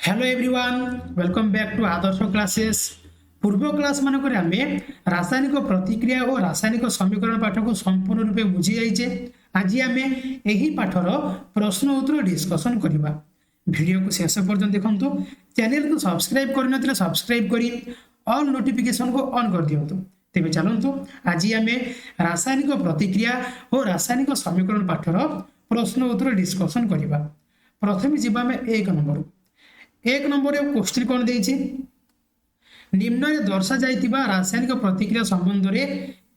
Hello everyone welcome back to Adarsh classes पूर्व class मानक आम रासायनिक प्रतिक्रिया और रासायनिक समीकरण पाठ को संपूर्ण रूपे बुझी जाइए। आज आम यही पाठर प्रश्न उत्तर डिस्कसन करवा। वीडियो को शेष पर्यटन देखो। चैनल को सब्सक्राइब कर सब्सक्राइब करी ऑल नोटिफिकेशन को ऑन कर दिंतु। तेज चलतु आज आम रासायनिक प्रतिक्रिया और रासायनिक समीकरण पाठर प्रश्न उत्तर डिस्कसन करवा। प्रथम जी आम एक नंबर क्वेश्चन कौन देछि निम्न रे दर्शा जाइतिबा रासायनिक प्रतिक्रिया संबंध रे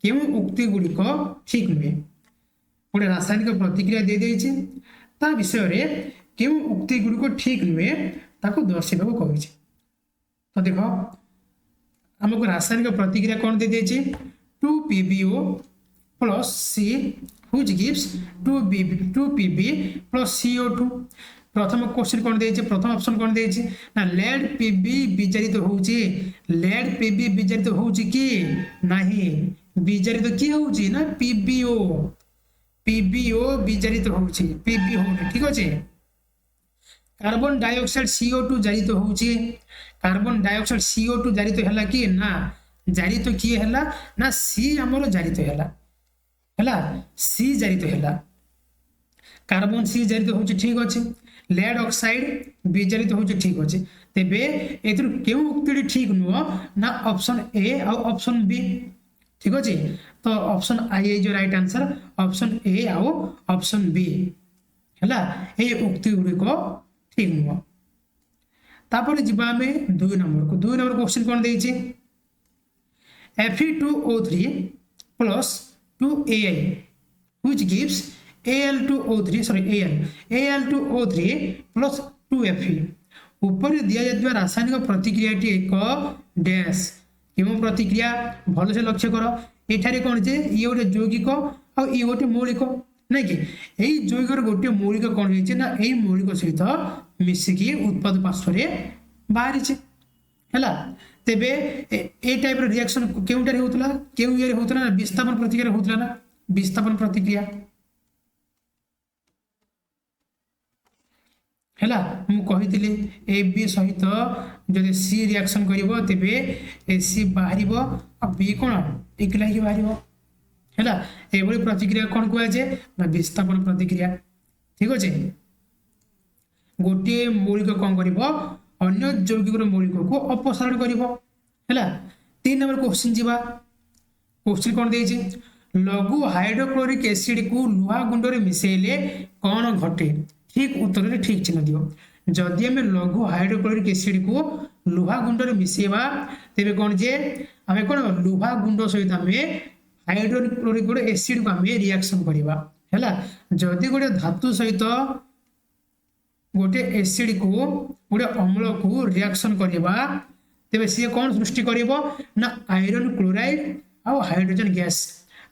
केउ उक्ति गुड़िक ठीक नुहे। गोटे रासायनिक प्रतिक्रिया दे देछि ता विषय रे केउ उक्ति गुड़िक ठीक नुहे ताको दर्शाइबा को कहिछि। तो देखो हमको रासायनिक प्रतिक्रिया कौन दे देछि 2PbO plus C which gives 2Pb plus CO2। प्रथम क्वेश्चन कौन देछि प्रथम ऑप्शन कौन देछि ना लेड पीबी विजारित होउछि। लेड पीबी विजारित होउछि कि नाही विजारित की होउछि ना पीबीओ विजारित होउछि पीबी होउछि ठीक अछि। कार्बन डाइऑक्साइड CO2 जारित होउछि। कार्बन डाइऑक्साइड CO2 जारित हला कि ना जारित की हला ना सी हमरो जारित हला सी जारित हला कार्बन सी जारित होउछि ठीक अछि। लेड ऑक्साइड विजारित होउछि ठीक अछि। तेबे एथुर केउ उक्ति ठीक नुह ना ऑप्शन ए और ऑप्शन बी ठीक अछि। तो option I is right answer option A और ऑप्शन बी हला ए उक्ति गुडी को ठीक नुह। तापर जिबा में 2 नंबर क्वेश्चन कोन देछि Fe2O3 plus 2Ai which gives Al2O3 plus 2Fe। ऊपर दिया जाता रासायनिक प्रतिक्रिया एक डैश क्यों प्रतिक्रिया भल से लक्ष्य कर एठारे कौन जे ये गोटे यौगिक और ये गोटे मौलिक नहीं कि यही यौगिक गोटे मौलिक कौन ना यही मौलिक सहित मिसिकी उत्पाद पार्श्व बाहरी है। तेबे ए टाइप रिएक्शन केउटारे होतला केउ ये होतला ना विस्थापन प्रतिक्रिया होतला ना विस्थापन प्रतिक्रिया हैला मु कहितली ए बी सहित जदि सी रिएक्शन करिवो तेबे ए सी बाहरिवो आ बी कोन एकला ही बाहरिवो हैला ए बड़ी प्रतिक्रिया कोन कुआ जे ना विस्थापन प्रतिक्रिया ठीक अछि। गोटे मौलिक कोन करिवो अन्य यौगिक मौलिक को अपसारण करिवो हैला। 3 नंबर क्वेश्चन जीवा क्वेश्चन कोन देछि लघु हाइड्रोक्लोरिक एसिड को लुहा गुंड रे मिसेले कोन घटे ठीक उत्तर रे ठीक चिन्ह दियो। जदि आम लघु हाइड्रोक्लोरिक एसिड को लुहा गुंड रे मिसेबा तेबे कोन जे आमे कोन लुहा गुंड सहित आमे हाइड्रोक्लोरिक एसिड को आमे रिएक्शन करिबा हैला। जदि गोटे धातु सहित गोटे एसिड को गोटे अम्ल को रिएक्शन करिबा तेबे सी कोन सृष्टि करिवो ना आयरन क्लोराइड और हाइड्रोजन गैस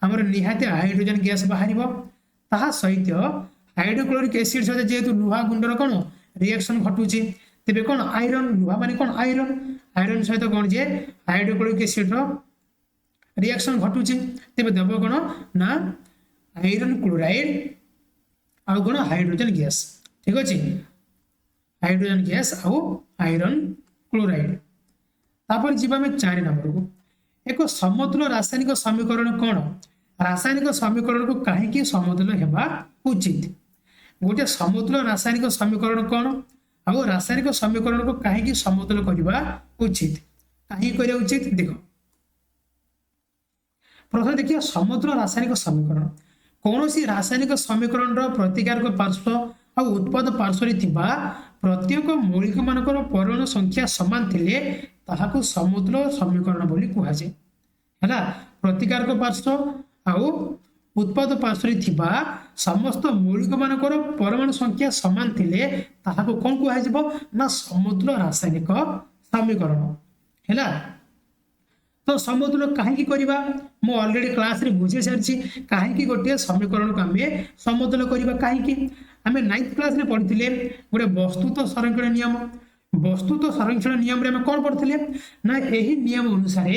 हमर निहाते हाइड्रोजन गैस बाहरिवो ताहा सहित हाइड्रोक्लोरिक एसिड सहित जेहेतु लुहा गुंडर कौन रिएक्शन घटुची तेबे कौन आयरन लुहा माने कौन आयरन सहित कौन जे हाइड्रोक्लोरिक एसिड रो रिएक्शन घटुची तेबे देबो कौन ना आयरन क्लोराइड आ कौन हाइड्रोजन गैस ठीक अछि हाइड्रोजन गैस आ आयरन क्लोराइड। तापर जीवा में 4 नंबर को एक समतुल रासायनिक समीकरण कौन रासायनिक समीकरण को कहीं समतुल हेबा उचित। गोटे समतुल रासायनिक समीकरण कौन आ रासायनिक समीकरण को कहीं समतुल करबा उचित कहीं करिया उचित देखो। प्रथम देखिए समतुल रासायनिक समीकरण कौन सी रासायनिक समीकरण रो प्रतिकारक पार्श्व और उत्पाद पार्श्व रे थिबा प्रत्येक मौलिक मानकर परमाणु संख्या समान थिले ताहाको समतुल समीकरण बोली कुहा जे हैला। प्रतिकारक पार्श्व आउ उत्पाद पार्श्व रे थिबा समस्त मौलिक मानकर परमाणु संख्या समान थिले ताहाको कोन कुहा जेबो ना समतुल रासायनिक समीकरण हैला। तो समतुल काहे करबा मु ऑलरेडी क्लास रे बुझे सारछि काहे गोटे समीकरण को हमें समतुल करबा काहे हमें 9th क्लास रे पढ़िथिले गोटे वस्तुत्व संरक्षण नियम वस्तुत्व संरक्षण नियम रे हम कोन पढ़िथिले ना एही नियम अनुसार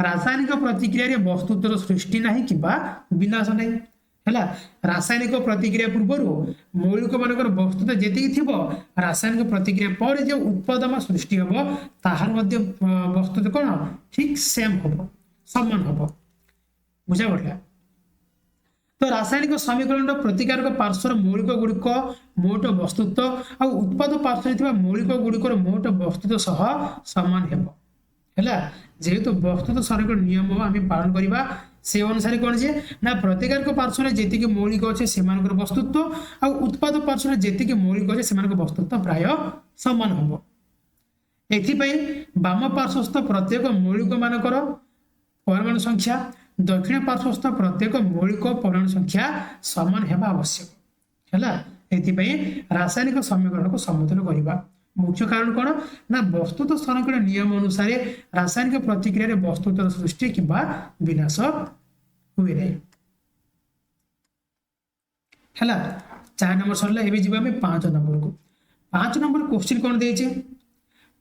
रासायनिक प्रतिक्रिया रे वस्तुत्व सृष्टि नाही किबा विनाश नाही है रासायनिक प्रतिक्रिया पूर्व मौलिक मानकर वस्तुता जी थी रासायनिक प्रतिक्रिया पर जो उत्पादन सृष्टि हम ताहार वस्तुता कौन ठीक सेम हम समान हम बुझा पड़ा। तो रासायनिक समीकरण प्रतिकारक पार्श्वर मौलिक गुड़िक मोट वस्तुत्व आ उत्पाद पार्श्वर मौलिक गुड़िकर मोट वस्तुत्व सह सामान है जेहेतु वस्तुत्व समीकरण नियम आम पालन करवा से अनुसार कौन जे ना प्रतिकारक पार्श्वर जी मौलिक अच्छे से वस्तुत्व आ उत्पाद पार्श्वर जी मौलिक अच्छे से वस्तुत्व प्राय सामान हम एथिपाई बाम पार्श्वस्थ प्रत्येक मौलिक मानकर परमाणु संख्या दक्षिण पार्श्वस्थ प्रत्येक मौलिक परमाणु संख्या समान हेबा आवश्यक है एथिपाई रासायनिक समीकरण को समतुल करवा। मुख्य कारण कौन ना वस्तुत्व संरक्षण नियम अनुसार रासायनिक प्रतिक्रिया वस्तुत्व सृष्टि कि विनाश हुए नहीं है। 4 नंबर सरला एबे जीवा में 5 नंबर को 5 नंबर क्वेश्चन कौन देचे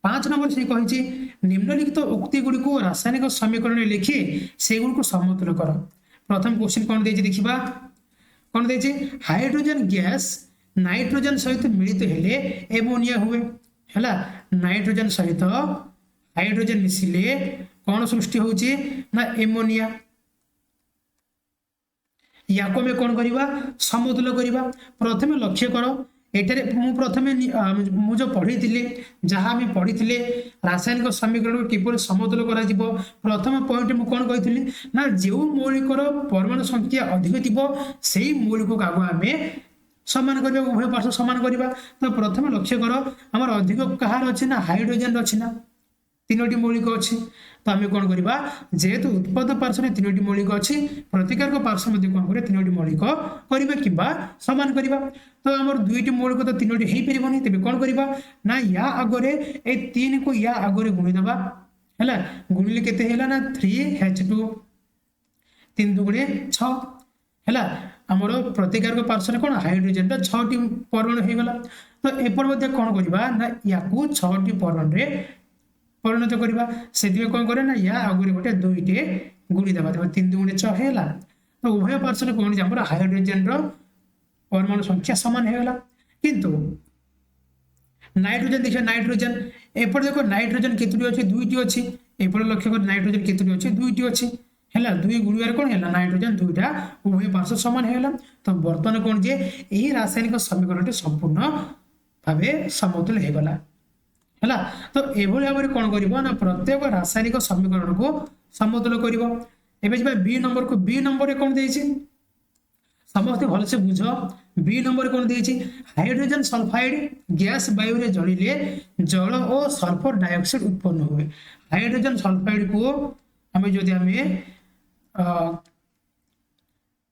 5 नंबर से कही निम्नलिखित उक्ति गुड़ी को रासायनिक समीकरण लिखि से गुड़ को समतुल कर। प्रथम क्वेश्चन कौन देचे देखिबा कौन देचे हाइड्रोजन गैस नाइट्रोजन सहित मिलित हेले एमोनिया हुए है नाइट्रोजन सहित हाइड्रोजन मिसिले कौन सृष्टि होची ना एमोनिया या को में कौन करवा समतुल करवा। प्रथमे लक्ष्य करो एटारे मु प्रथमे मु जो पढ़ी जहाँ आम पढ़ी रासायनिक समीकरण किपर समतुल करा जिवो प्रथम पॉइंट मु कौन कही ना जो मौलिकर परमाणु संख्या अधिक थी से मौलिक को आगे आम समान करवा उभय पार्श्व समान करवा। तो प्रथम लक्ष्य कर आम अधिक कहार अच्छे ना हाइड्रोजन अच्छी ना 3टी मौलिक अच्छी तो आम कौन करवा जेहेतु उत्पाद पार्श्व 3टी मौलिक अच्छी प्रतिकारक पार्श्व कौन कर 3टी मौलिक करवा कि सामान करवा। तो आम 2टी मौलिक तो 3टी हो पारबनी तेज कौन करवा ना या आगे ए 3 को या आगे गुणीदबा है गुणिले केते हैला ना 3H2 3 दुगुणे 6 है आमर प्रतिकारक पार्श्व कौन हाइड्रोजन 6टी परमाणु हो गला। तो एपट कौन करवा ना या 6टी परमाणु रे परिणत करवा से कौन करे ना या आगे गोटे 2टे गुणीदबा 3 दुगुणे 6 है। तो उभय पार्श्व कौन जे हाइड्रोजन परमाणु संख्या सामान होगा किंतु नाइट्रोजन देखिए नाइट्रोजन एपट देखो नाइट्रोजन केतुटी अच्छी 2टी अच्छी एपट लक्ष्य कर नाइट्रोजन केतुटी अच्छी 2टी अच्छी है 2 गुणिवार कौन है नाइट्रोजन 2टा उभय पार्श्व सामान होगा। तो बर्तमान कौन जे यही रासायनिक समीकरण संपूर्ण भाव समतुल होगला है। तो एभली भाव में कौन कर ना प्रत्येक रासायनिक समीकरण को समतुल कर। बी नंबर को बी नंबर कौन दे समस्त भलसे बुझ बी नंबर कौन दे हाइड्रोजन सल्फाइड गैस वायु रे जलिले जल और सल्फर डाइऑक्साइड उत्पन्न हुए। हाइड्रोजन सल्फाइड को आम जदि आम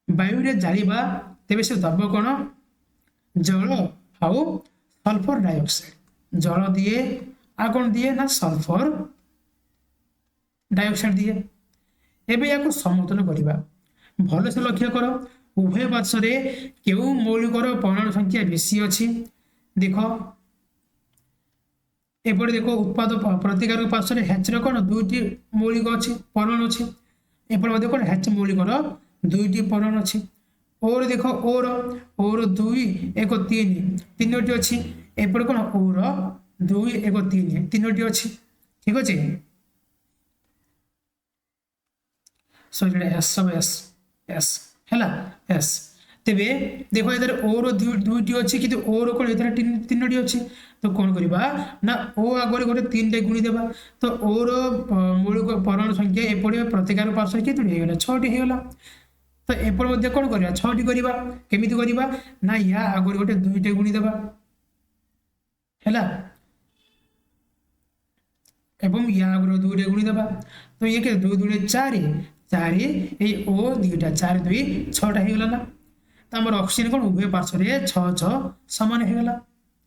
वायु रे जालिबा तेबे से दब कौन जल आउ सल्फर डाइऑक्साइड जल दिए आ कौन दिए ना सल्फर डाइऑक्साइड दिए। एबे या समतुल करवा भल से लक्ष्य कर उभय पार्श्व क्यों मौलिकर परमाणु संख्या बेसी अच्छी देख एपटे देख उत्पाद प्रतिकारक पार्श्व हेच कौन 2टी मौलिक अच्छी परमाणु अच्छी एपटे कौन हेच मौलिकर 2टी परमाणु अच्छी ओर देख ओर 2 1 3 3टी अच्छी एपटे कौन ओर 2 1 3 3टी अच्छी ठीक अच्छे सॉरी एस सब एस एस है एस तेबे देखो इधर ओर 2टी अच्छी कि ओर कौन इधर 3टी अच्छी तो कौन करवा ना ओ आगे गोटे 3टे गुणी देवा। तो ओर मौलिक परमाणु संख्या एपटे प्रतिकार पार्श्व के 6टी होगा। तो एपटे कौन करवा 6टी करवा केमिति करवा ना या आगे गोटे 2टे गुणी देवा है एवं या आगे 2टे गुणी देवा। तो ये के 2 2 4 4 ये ओ 2टा 4 2 6टा होगा ना। तो आम ऑक्सीजन कौन उभय पार्श्व 6 6 सामान होगा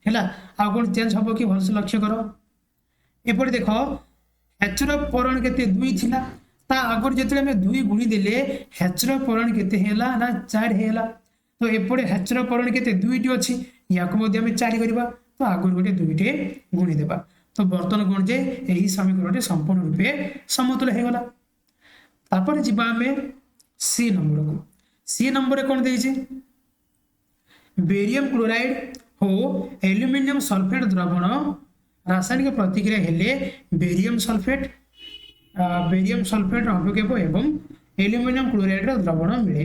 है आ कौन चेंज हम कि भलसे लक्ष्य कर एपटे देख हेचर परमाणु केते 2 थिला ता आगर जेते हम 2 गुणी देले हेचर परमाणु केते हैला ना 4 हैला। तो एपटे हेचर परमाणु केते 2टी अच्छी या को मध्ये हम 4 करबा तो आगर गोटे 2टे गुणी देबा। तो बर्तन कौन जे यही समीकरण संपूर्ण रूपे समतुल होगला। तापर जीवा आमे सी नंबर को सी नंबर कौन देइछि बेरियम क्लोराइड हो एल्यूमिनियम सल्फेट द्रवण रासायनिक प्रतिक्रिया हेले बेरियम सल्फेट अवक्षेप एवं एल्यूमिनियम क्लोराइड द्रवण मिले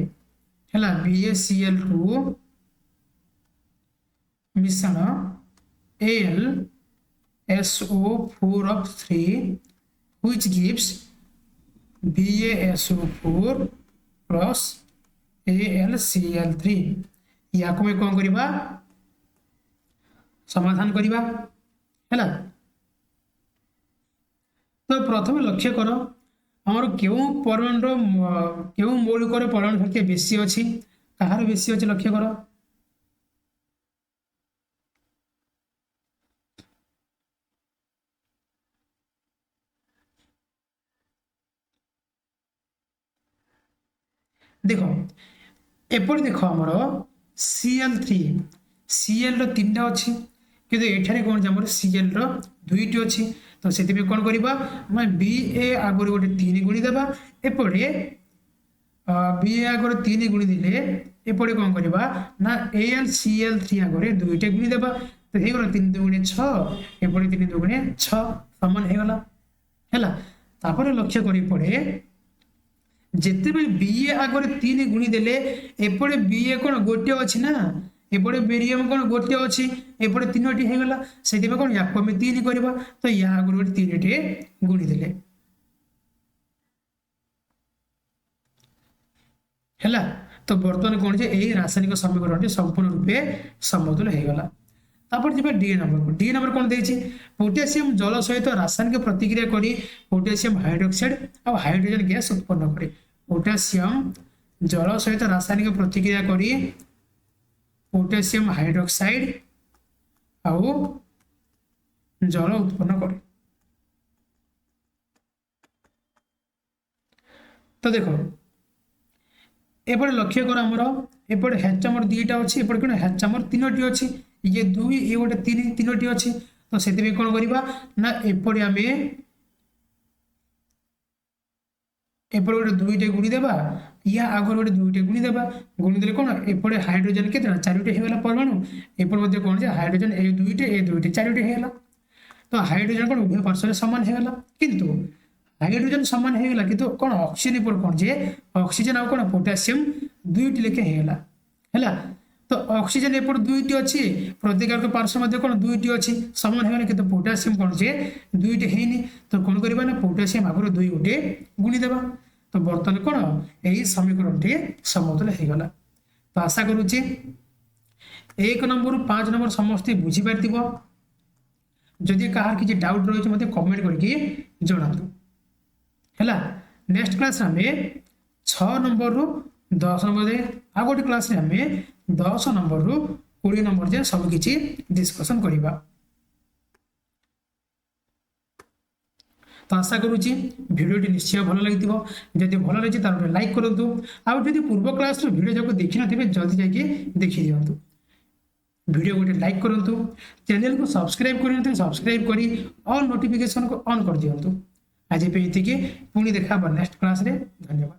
है BaCl2 मिश्रण AlSO4 of 3 which gives BaSO4 plus AlCl3 या को मैं कौन करिबा समाधान करिबा हैला। तो प्रथम लक्ष्य कर आमर क्यों परमाणु क्यों मौलिक परमाणु संख्या बेसी अच्छी कहार बेसी अच्छी लक्ष्य कर देख एपट देख आमर Cl3 Cl रो 3टा अच्छी कि एठारे कौन आम Cl रो 2टी अच्छी तो से कौन करवा Ba आगर गोटे 3 गुणीदेवा एपटे Ba आगर 3 गुणीदे एपटे कौन करवा ना AlCl3 आगर 2टे गुणीदेवा तो हो गला 3 2 6 एपटे 3 2 6 समान हो गला तापर लक्ष्य करी पड़े जिते Ba आगर 3 गुणीदे एपटे Ba कौन गोटे अच्छी ना एपटे बेरियम कौन गोटे अच्छी एपटे 3टी हो गला से कौन या 3 करवा तो या आगर गोटे 3टे गुणीदे है तो बर्तमान कौन यही रासायनिक समीकरण संपूर्ण रूपे समतुल हो गला। तापर जी डी नंबर को डी नंबर कौन देछि पोटेशियम जल सहित रासायनिक प्रतिक्रिया करी पोटेशियम हाइड्रोक्साइड और हाइड्रोजन गैस उत्पन्न करे पोटेशियम जल सहित रासायनिक प्रतिक्रिया करी पोटेशियम हाइड्रोक्साइड और जल उत्पन्न करे। तो देखो एपटे लक्ष्य कर आमर एपटे H आमर 2टा अच्छी एपटे कौन H आमर 3टी अच्छी ये 2 ये गोटे 3टी अच्छी तो से कौन करवा ना एपटे आम एपटे गोटे 2टे गुणीदेवा या आगर गोटे 2टे गुणीदेवा गुणीदे कौन एपटे हाइड्रोजन के 4टी होगा परमाणु एपटे कौन हाइड्रोजन ए 2टे 4टी होगा तो हाइड्रोजन कौन उभय पार्श्व सामान होगा किंतु हाइड्रोजन सामान होगा कि कौन ऑक्सीजन पर कौन जे ऑक्सीजन आउ कौन पोटेशियम 2टी लेखे होगा तो ऑक्सीजन एपट 2टी अच्छी प्रत्येक पार्श्व मध्य कौन 2टी अच्छी सामान होगा कि पोटेशियम कौन जे 2टी है तो कौन करवा ना पोटेशियम आगर 2 गोटे गुणीदेवा तो बर्तमान कौन यही समीकरण टी समतुल हो गला। तो आशा करुच्ची 1 नंबर 5 नंबर समस्त बुझीपार जदि कहार किसी डाउट रही मत कमेंट करके जनातु है। नेक्स्ट क्लास आम 6 नंबर रु 10 नंबर आ गोटे क्लास आम 10 नंबर रु 20 नंबर जाए सब किसी डिस्कसन करवा। तो आशा करुच्ची भिडियोटी निश्चय भल लगी जदि भल लगी तो लाइक करूँ आउ जब पूर्व क्लास भिडियो जाक देखी ना जल्दी जाकि देखी दिंतु वीडियो गोटे लाइक करूँ चैनल को सब्सक्राइब कर सब्सक्राइब करी ऑल नोटिफिकेशन को ऑन कर दिंतु आज पे पुणी देखा नेक्स्ट क्लास रे धन्यवाद।